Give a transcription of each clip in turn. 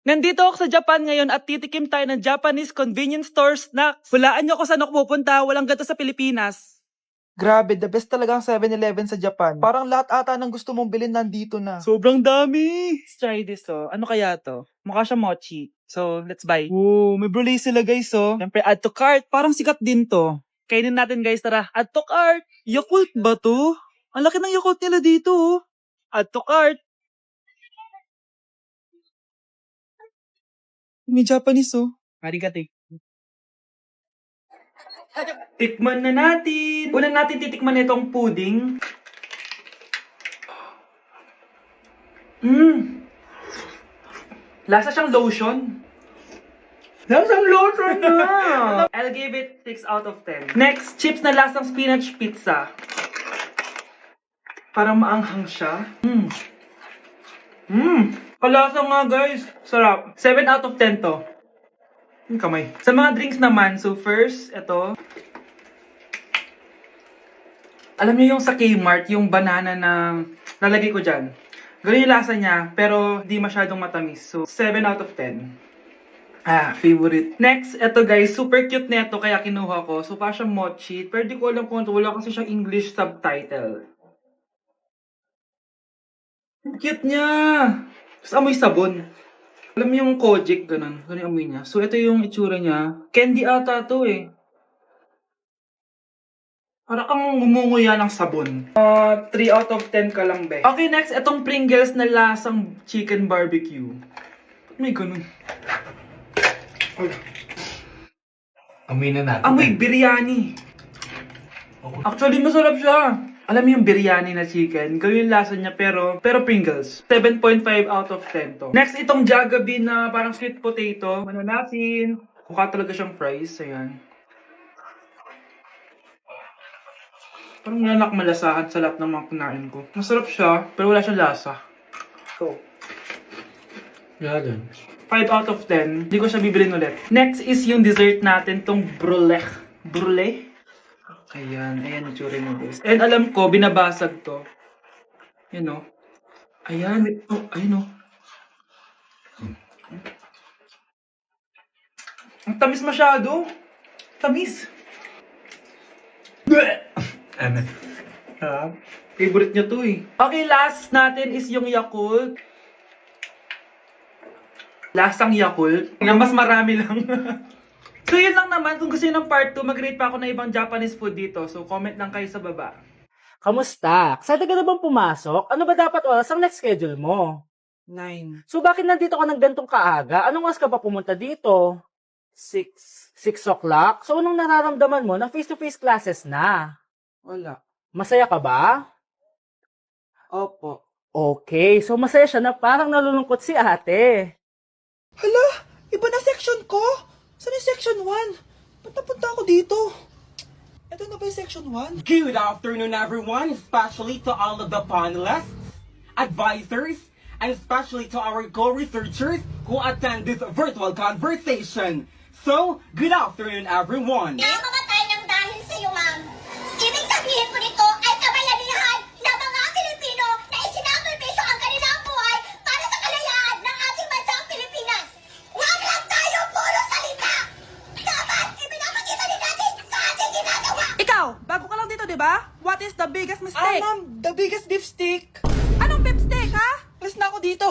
Nandito ako sa Japan ngayon at titikim tayo ng Japanese convenience store snacks. Hulaan niyo kung saan ako pupunta, walang ganito sa Pilipinas. Grabe, the best talaga ang 7-Eleven sa Japan. Parang lahat ata ng gusto mong bilhin nandito na. Sobrang dami! Let's try this Ano kaya to? Mukha siya mochi. So, let's buy. Oh, may brulee sila guys Siyempre, add to cart. Parang sikat din to. Kainin natin guys, tara. Add to cart. Yakult ba to? Ang laki ng Yakult nila dito Add to cart. May Japanese Arigato. Tikman na natin. Una natin titikman itong pudding. Lasa siyang lotion. Lasang lotion na! I'll give it 6 out of 10. Next, chips na lasang spinach pizza. Parang maanghang siya. Kalasa nga guys. Sarap. 7 out of 10 to. Yung kamay. Sa mga drinks naman, so first, ito. Alam niyo yung sa Kmart, yung banana na nalagay ko dyan. Ganun yung lasa niya, pero di masyadong matamis. So, 7 out of 10. Favorite. Next, ito guys, super cute na ito, kaya kinuha ko. So, parang siyang mochi. Pero di ko alam kung ito, wala kasi siyang English subtitle. Cute niya! Tapos amoy sabon. Alam mo yung Kojic, ganun. Ganun yung amoy niya. So, ito yung itsura niya. Candy ata to Para kang ngumunguya ng sabon. 3 out of 10 ka lang, be. Okay, next, itong Pringles na lasang chicken barbecue. Ba't may ganun? Amoy na natin. Amoy biryani. Actually, masarap siya. Alam mo yung biryani na chicken, gawin yung lasa niya pero Pringles. 7.5 out of 10 to. Next, itong Jollibee na parang sweet potato. Ano natin? Mukha talaga siyang fries. Ayan. Parang nanak malasahan sa lahat ng mga kinain ko. Masarap siya, pero wala siyang lasa. So, Yan. 5 out of 10. Hindi ko siya bibilin ulit. Next is yung dessert natin, tong brulee. Brulee? Ayan yung tsura mo guys. And alam ko, binabasag to. Yan Ayan, ayun Ang tamis masyado. Tamis. Favorite niya to Okay, last natin is yung Yakult. Lasang Yakult. Nga mas marami lang. So yun lang naman. Kung gusto nyo ng part 2, mag-rate pa ako ng ibang Japanese food dito. So comment lang kayo sa baba. Kamusta? Excited ka na bang pumasok? Ano ba dapat oras ang next schedule mo? 9. So bakit nandito ka ng gantong kaaga? Anong oras ka pa pumunta dito? 6. 6 o'clock? So anong nararamdaman mo na face-to-face classes na? Wala. Masaya ka ba? Opo. Okay, so masaya siya na parang nalulungkot si ate. Hala, iba na section ko. Saan yung section 1? Ba't napunta ako dito? Ito na ba yung section 1? Good afternoon, everyone, especially to all of the panelists, advisors, and especially to our co-researchers who attend this virtual conversation. So, good afternoon, everyone. Namamatay ng dahil sa iyo, ma'am. Ibig sabihin po nito ay kabayanihan ng mga Pilipino na isinakripisyo ang kanilang buhay para sa kalayaan ng ating bansang Pilipinas. Huwag lang tayo puro salita! Dapat ipinapakita din natin sa ating ginagawa! Ikaw, bago ka lang dito, di ba? What is the biggest mistake? Ma'am, the biggest beef stick. Anong beef steak, ha? Alis na ako dito.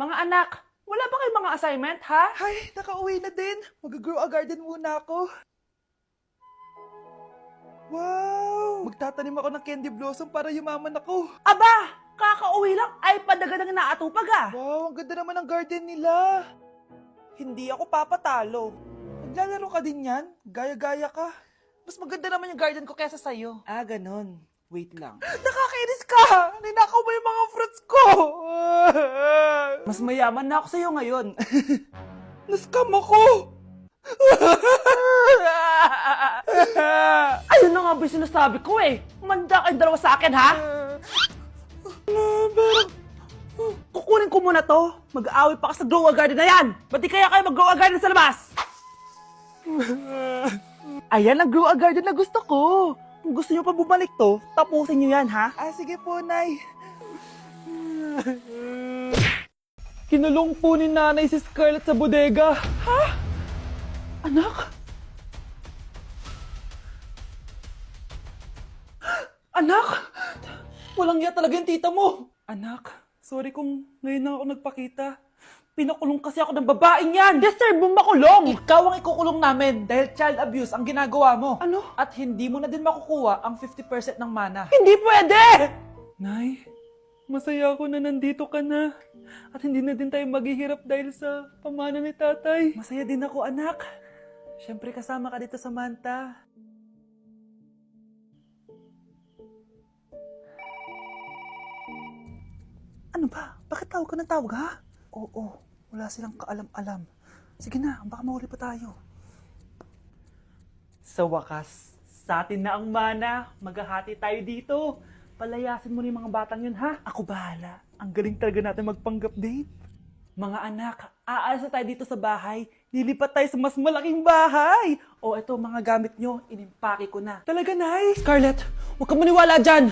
Mga anak, wala ba kayong mga assignment, ha? Ay, nakauwi na din. Mag-grow a garden muna ako. Wow! Magtatanim ako ng candy blossom para yumaman ako. Aba, kakauwi lang ay padaga ng inaatupag, ah. Wow, ang ganda naman ng garden nila. Hindi ako papatalo. Maglalaro ka din yan? Gaya-gaya ka. Mas maganda naman yung garden ko kesa sa'yo. Ah, ganon. Wait lang. Nakakainis ka! Ninakaw mo yung mga fruits ko! Mas mayaman na ako sa'yo ngayon. Nascam ako! Ayun na nga ba yung sinasabi ko Manda kayong dalawa sa akin, ha? Kukunin ko muna to. Mag-aaway pa ka sa grow a garden na yan. Ba't di kaya kayo mag-grow a garden sa labas? Ayan ang grow a garden na gusto ko. Kung gusto nyo pa bumalik to, tapusin nyo yan, ha? Ah, sige po, Nay. Kinulong po ni nanay si Scarlett sa bodega. Ha? Anak? Anak? Walang iya talaga yung tita mo. Anak, sorry kung ngayon na ako nagpakita. Pinakulong kasi ako ng babaeng yan. Deserve mong makulong. Ikaw ang ikukulong namin dahil child abuse ang ginagawa mo. Ano? At hindi mo na din makukuha ang 50% ng mana. Hindi pwede! Nay, masaya ako na nandito ka na. At hindi na din tayo maghihirap dahil sa pamana ni tatay. Masaya din ako, anak. Siyempre kasama ka dito sa Manta. Ano ba? Bakit tawag ka ng tawag, ha? Oo, wala silang kaalam-alam. Sige na, baka mahuli pa tayo. Sa wakas, sa atin na ang mana. Maghahati tayo dito. Palayasin mo na yung mga batang yun, ha? Ako bahala. Ang galing talaga natin magpanggap date. Mga anak, aalis na tayo dito sa bahay. Lilipat tayo sa mas malaking bahay. O eto, mga gamit nyo, inimpake ko na. Talaga, Nay? Scarlett, huwag ka maniwala dyan.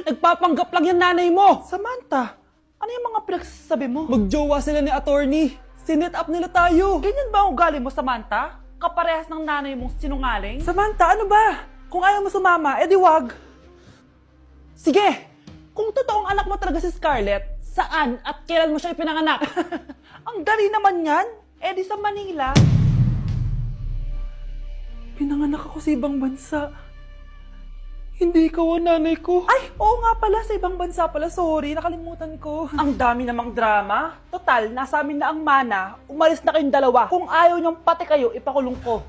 Nagpapanggap lang yung nanay mo. Samantha, ano yung mga pinagsasabi mo? Magjowa sila ni attorney. Sinet up nila tayo. Ganyan ba ang ugali mo, Samantha? Kaparehas ng nanay mong sinungaling? Samantha, ano ba? Kung ayaw mo sumama, edi wag. Sige, kung totoong anak mo talaga si Scarlett, saan at kailan mo siya ipinanganak? Ang dali naman yan. Edi sa Manila. Pinanganak ako sa ibang bansa. Hindi ikaw ang nanay ko. Ay, oo nga pala, sa ibang bansa pala. Sorry, nakalimutan ko. Ang dami namang drama. Total, nasa amin na ang mana. Umalis na kayong dalawa. Kung ayaw niyong pati kayo, ipakulong ko.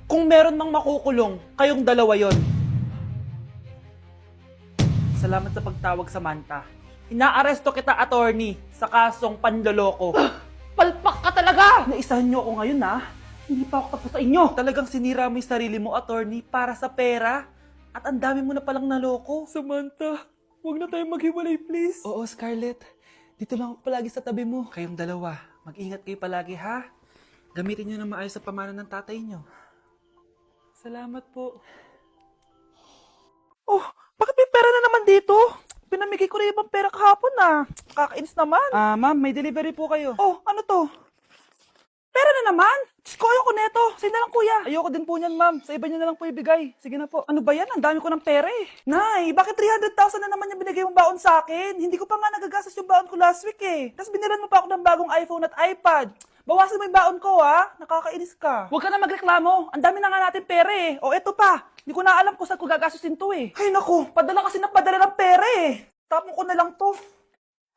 Kung meron mang makukulong, kayong dalawa yon. Salamat sa pagtawag, Samantha. Inaaresto kita, attorney, sa kasong panloloko. Palpak ka talaga! Naisahan niyo ako ngayon, ha? Hindi pa ako tapos sa inyo. Talagang sinira mo yung sarili mo, attorney, para sa pera. At ang dami mo na palang naloko. Samantha, huwag na tayo maghiwalay, please. Oo, Scarlett. Dito lang ako palagi sa tabi mo. Kayong dalawa, mag-ingat kayo palagi, ha? Gamitin niyo na maayos sa pamana ng tatay niyo. Salamat po. Oh, bakit may pera na naman dito? Pinamigay ko na ibang pera kahapon, Kakainis naman. Ma'am, may delivery po kayo. Oh, ano to? Pera na naman? Diyos ko, ayoko neto. Sa'yo na lang, kuya. Ayoko din po niyan, ma'am. Sa iba niyo na lang po ibigay. Sige na po. Ano ba yan? Ang dami ko ng pera eh. Nay, bakit 300,000 na naman yung binigay mong baon sa akin? Hindi ko pa nga nagagastos yung baon ko last week eh. Tapos binilan mo pa ako ng bagong iPhone at iPad. Bawasan mo yung baon ko, ha? Nakakainis ka. Huwag ka na magreklamo. Ang dami na nga natin pera eh. O eto pa. Hindi ko na alam kung saan ko gagastusin to eh. Ay naku, padala kasi ng padala ng pera eh. Tapon ko na lang to.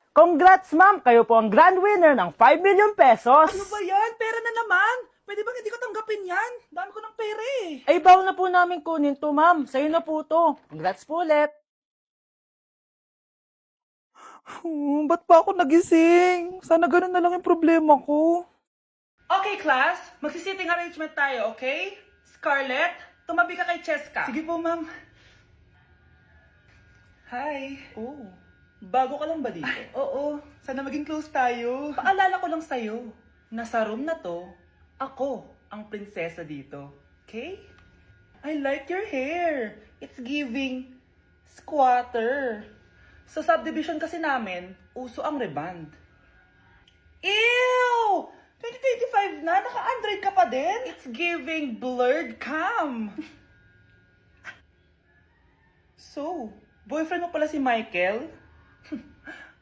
Congrats, ma'am! Kayo po ang grand winner ng 5 million pesos! Ano ba yan? Pera na naman. Pwede bang hindi ko tanggapin yan? Dami ko ng pera eh. Ay, baon na po namin kunin to, ma'am. Sa'yo na po to. Congrats po ulit. Ba't pa ako nagising? Sana ganun na lang yung problema ko. Okay, class. Magsisitting arrangement tayo, okay? Scarlett, tumabi ka kay Cheska. Sige po, ma'am. Hi. Oh, bago ka lang ba dito? Oo. Sana maging close tayo. Paalala ko lang sa'yo, na sa room na to, ako ang prinsesa dito. Okay? I like your hair. It's giving squatter. Sa subdivision kasi namin, uso ang reband. Ew! 2025 na, naka-Android ka pa din? It's giving blurred cam. So, boyfriend mo pala si Michael?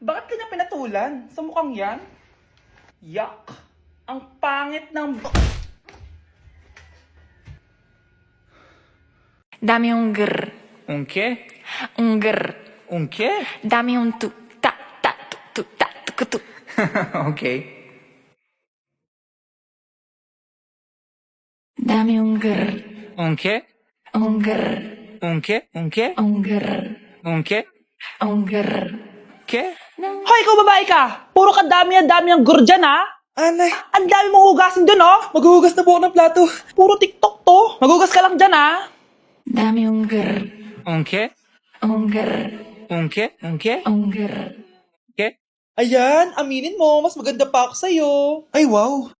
Bakit kanya pinatulan? Sa mukhang yan? Yuck! Ang pangit ng... Dame un grr, Un qué? un grr. Un qué? Dame un tu, ta, tu, ta, tu. Ok. Dame un grr, Un qué? un grr, Un qué? Un qué? un grr, Un qué? un grr. ¿Qué? Hoy, ikaw babae ka! Puro ka dami ang gur dyan, ha? Anay. Ang dami mong hugasin dun, oh! Maghuhugas na po ako ng plato. Puro TikTok to. Maghugas ka lang dyan, ha? Dame un grr, Un qué? un grr, Un qué? Un qué? un grr. ¿Qué? Ayan, aminin mo. Mas maganda pa ako sa'yo. Ay, wow.